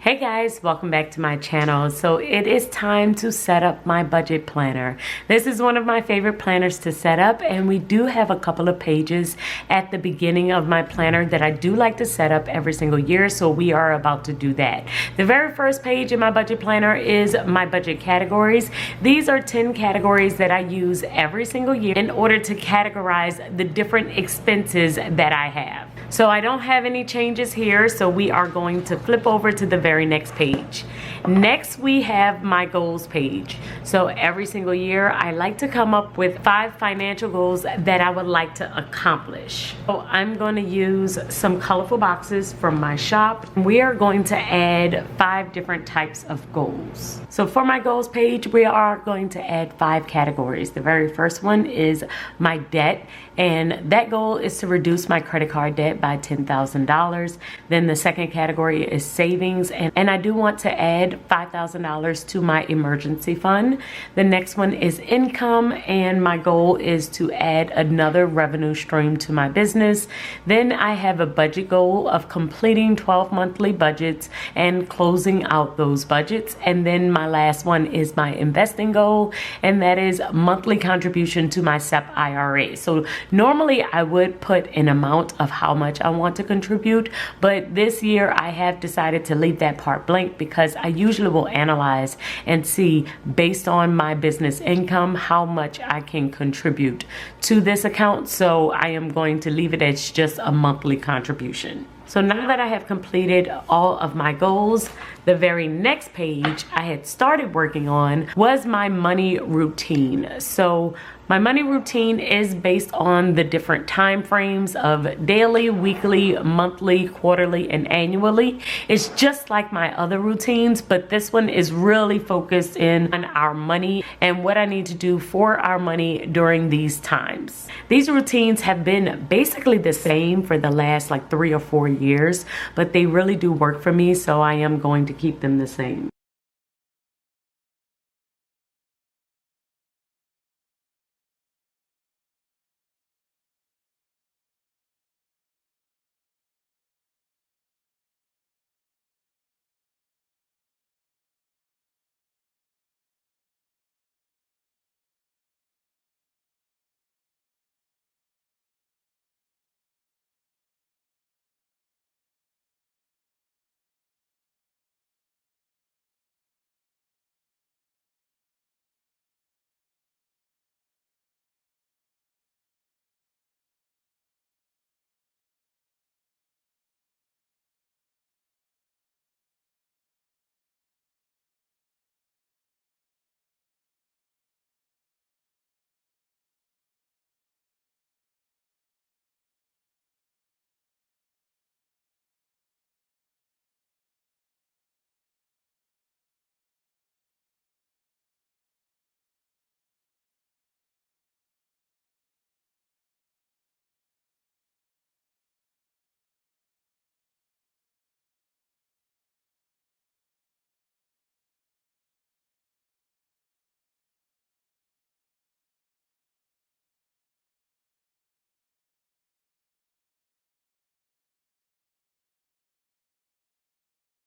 Hey guys, welcome back to my channel. So it is time to set up my budget planner. This is one of my favorite planners to set up, and we do have a couple of pages at the beginning of my planner that I do like to set up every single year, so we are about to do that. The very first page in my budget planner is my budget categories. These are 10 categories that I use every single year in order to categorize the different expenses that I have. So I don't have any changes here, so we are going to flip over to the very next page. Next, we have my goals page. So every single year, I like to come up with 5 financial goals that I would like to accomplish. So I'm going to use some colorful boxes from my shop. We are going to add 5 different types of goals. So for my goals page, we are going to add 5 categories. The very first one is my debt, and that goal is to reduce my credit card debt by $10,000. Then the second category is savings, and I do want to add $5,000 to my emergency fund. The next one is income, and my goal is to add another revenue stream to my business. Then I have a budget goal of completing 12 monthly budgets and closing out those budgets. And then my last one is my investing goal, and that is monthly contribution to my SEP IRA. So normally I would put an amount of how much I want to contribute, but this year I have decided to leave that part blank because I usually will analyze and see, based on my business income, how much I can contribute to this account. So I am going to leave it as just a monthly contribution. So now that I have completed all of my goals, the very next page I had started working on was my money routine. So my money routine is based on the different time frames of daily, weekly, monthly, quarterly, and annually. It's just like my other routines, but this one is really focused in on our money and what I need to do for our money during these times. These routines have been basically the same for the last 3 or 4 years, but they really do work for me, so I am going to keep them the same.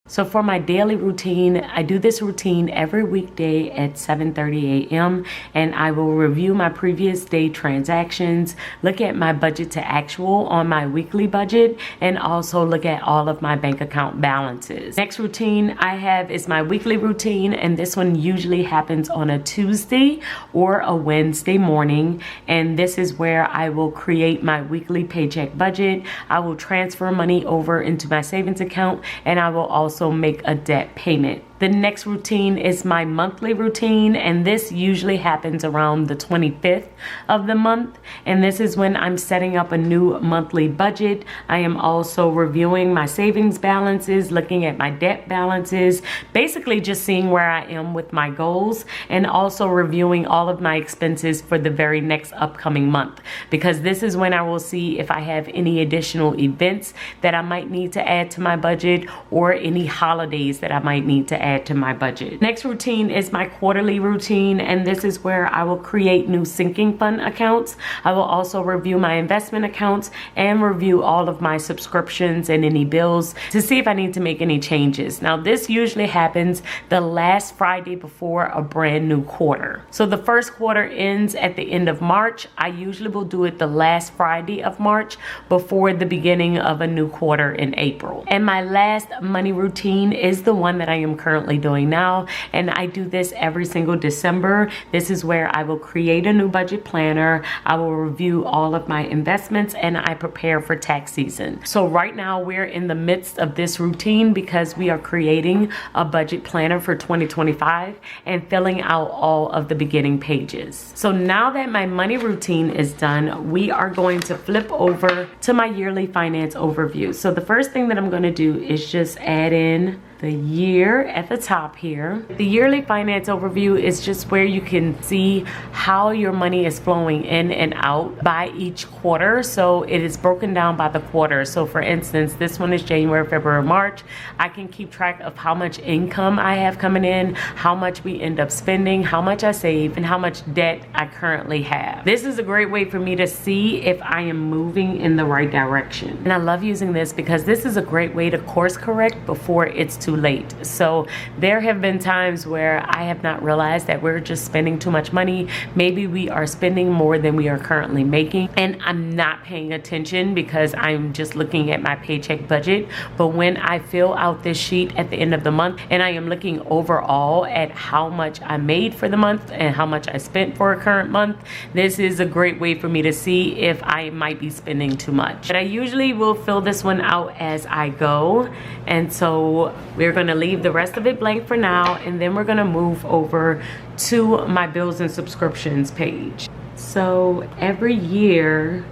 So for my daily routine, I do this routine every weekday at 7:30 a.m. and I will review my previous day transactions, look at my budget to actual on my weekly budget, and also look at all of my bank account balances. Next routine I have is my weekly routine, and this one usually happens on a Tuesday or a Wednesday morning, and this is where I will create my weekly paycheck budget. I will transfer money over into my savings account, and I will also make a debt payment. The next routine is my monthly routine, and this usually happens around the 25th of the month, and this is when I'm setting up a new monthly budget. I am also reviewing my savings balances, looking at my debt balances, basically just seeing where I am with my goals, and also reviewing all of my expenses for the very next upcoming month, because this is when I will see if I have any additional events that I might need to add to my budget or any holidays that I might need to add add to my budget. Next routine is my quarterly routine, and this is where I will create new sinking fund accounts. I will also review my investment accounts and review all of my subscriptions and any bills to see if I need to make any changes. Now, this usually happens the last Friday before a brand new quarter. So the first quarter ends at the end of March. I usually will do it the last Friday of March before the beginning of a new quarter in April. And my last money routine is the one that I am currently doing now, and I do this every single December. This is where I will create a new budget planner. I will review all of my investments, and I prepare for tax season. So right now we're in the midst of this routine because we are creating a budget planner for 2025 and filling out all of the beginning pages. So now that my money routine is done, we are going to flip over to my yearly finance overview. So the first thing that I'm going to do is just add in the year at the top here. The yearly finance overview is just where you can see how your money is flowing in and out by each quarter. So it is broken down by the quarter. So for instance, this one is January, February, March. I can keep track of how much income I have coming in, how much we end up spending, how much I save, and how much debt I currently have. This is a great way for me to see if I am moving in the right direction. And I love using this because this is a great way to course correct before it's too late. So there have been times where I have not realized that we're just spending too much money. Maybe we are spending more than we are currently making, and I'm not paying attention because I'm just looking at my paycheck budget. But when I fill out this sheet at the end of the month and I am looking overall at how much I made for the month and how much I spent for a current month, this is a great way for me to see if I might be spending too much. But I usually will fill this one out as I go, and so we're going to leave the rest of it blank for now, and then we're going to move over to my bills and subscriptions page. So every year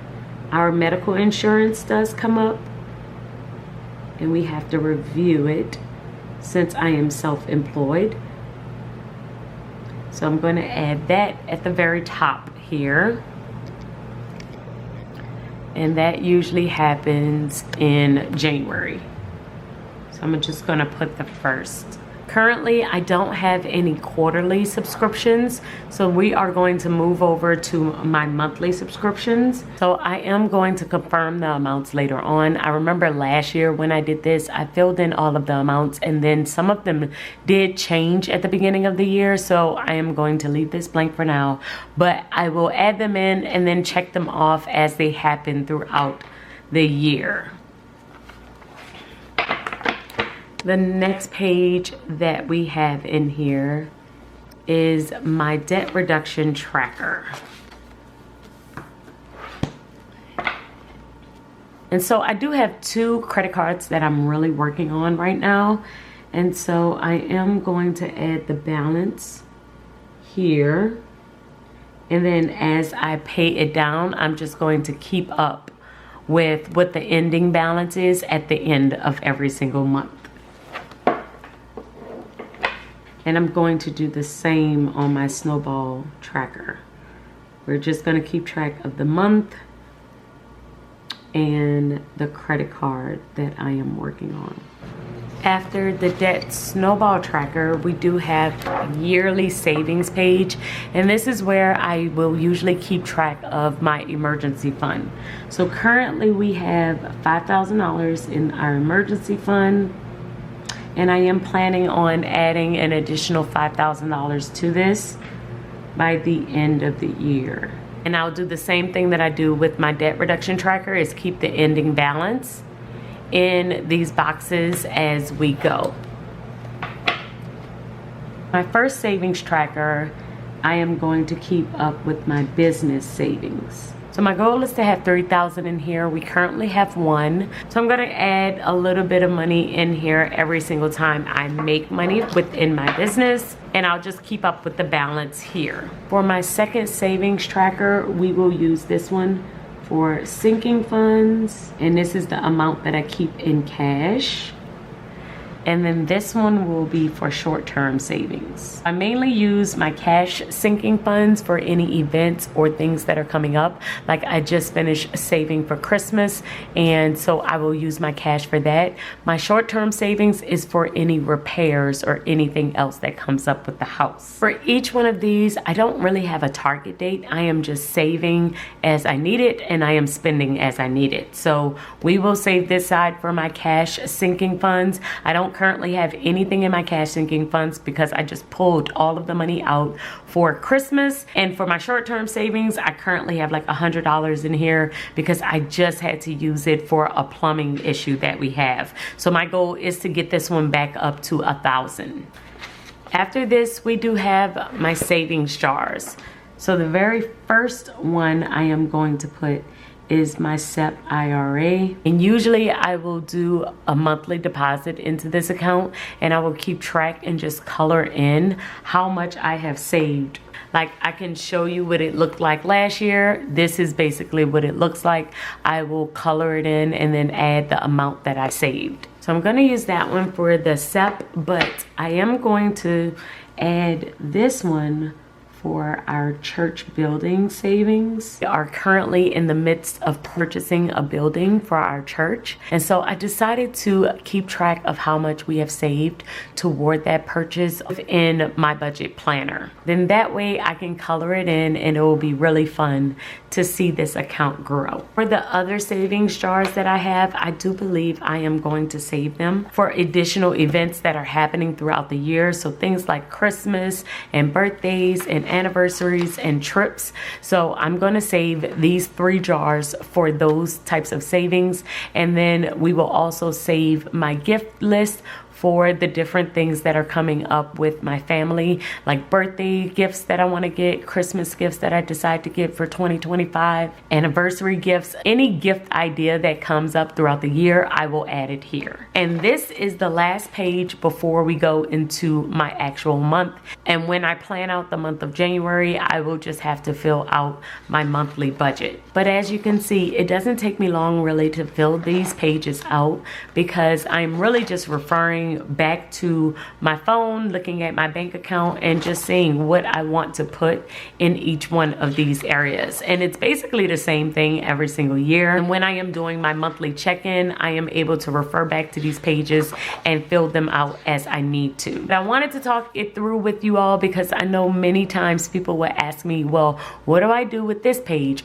our medical insurance does come up, and we have to review it since I am self-employed. So I'm going to add that at the very top here. And that usually happens in January. So I'm just going to put the first. Currently, I don't have any quarterly subscriptions, so we are going to move over to my monthly subscriptions. So I am going to confirm the amounts later on. I remember last year when I did this, I filled in all of the amounts, and then some of them did change at the beginning of the year, so I am going to leave this blank for now. But I will add them in and then check them off as they happen throughout the year. The next page that we have in here is my debt reduction tracker. And so I do have 2 credit cards that I'm really working on right now. And so I am going to add the balance here. And then as I pay it down, I'm just going to keep up with what the ending balance is at the end of every single month. And I'm going to do the same on my snowball tracker. We're just going to keep track of the month and the credit card that I am working on. After the debt snowball tracker, we do have a yearly savings page, and this is where I will usually keep track of my emergency fund. So currently we have $5,000 in our emergency fund, and I am planning on adding an additional $5,000 to this by the end of the year. And I'll do the same thing that I do with my debt reduction tracker, is keep the ending balance in these boxes as we go. My first savings tracker, I am going to keep up with my business savings. So my goal is to have $3,000 in here. We currently have 1. So I'm going to add a little bit of money in here every single time I make money within my business, and I'll just keep up with the balance here. For my second savings tracker, we will use this one for sinking funds, and this is the amount that I keep in cash. and then this one will be for short-term savings. I mainly use my cash sinking funds for any events or things that are coming up. Like I just finished saving for Christmas, and so I will use my cash for that. My short-term savings is for any repairs or anything else that comes up with the house. For each one of these, I don't really have a target date. I am just saving as I need it, and I am spending as I need it. So we will save this side for my cash sinking funds. I don't currently have anything in my cash sinking funds because I just pulled all of the money out for Christmas. And for my short-term savings, I currently have like $100 in here because I just had to use it for a plumbing issue that we have. So my goal is to get this one back up to 1,000. After this, we do have my savings jars. So the very first one I am going to put is my SEP IRA. And usually I will do a monthly deposit into this account, and I will keep track and just color in how much I have saved. Like I can show you what it looked like last year. This is basically what it looks like. I will color it in and then add the amount that I saved. So I'm gonna use that one for the SEP, but I am going to add this one for our church building savings. We are currently in the midst of purchasing a building for our church. And so I decided to keep track of how much we have saved toward that purchase in my budget planner. Then that way I can color it in, and it will be really fun to see this account grow. For the other savings jars that I have, I do believe I am going to save them for additional events that are happening throughout the year. So things like Christmas and birthdays and anniversaries and trips. So I'm going to save these 3 jars for those types of savings. And then we will also save my gift list for the different things that are coming up with my family, like birthday gifts that I want to get, Christmas gifts that I decide to get for 2025, anniversary gifts, any gift idea that comes up throughout the year, I will add it here. And this is the last page before we go into my actual month. And when I plan out the month of January, I will just have to fill out my monthly budget. But as you can see, it doesn't take me long really to fill these pages out because I'm really just referring back to my phone, looking at my bank account, and just seeing what I want to put in each one of these areas. And it's basically the same thing every single year. And when I am doing my monthly check-in, I am able to refer back to these pages and fill them out as I need to. But I wanted to talk it through with you all because I know many times people will ask me, well, what do I do with this page,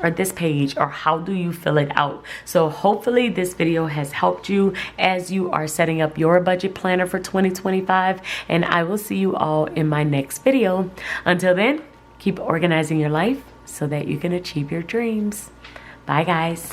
or how do you fill it out? So hopefully this video has helped you as you are setting up your budget planner for 2025, and I will see you all in my next video. Until then, keep organizing your life so that you can achieve your dreams. Bye guys.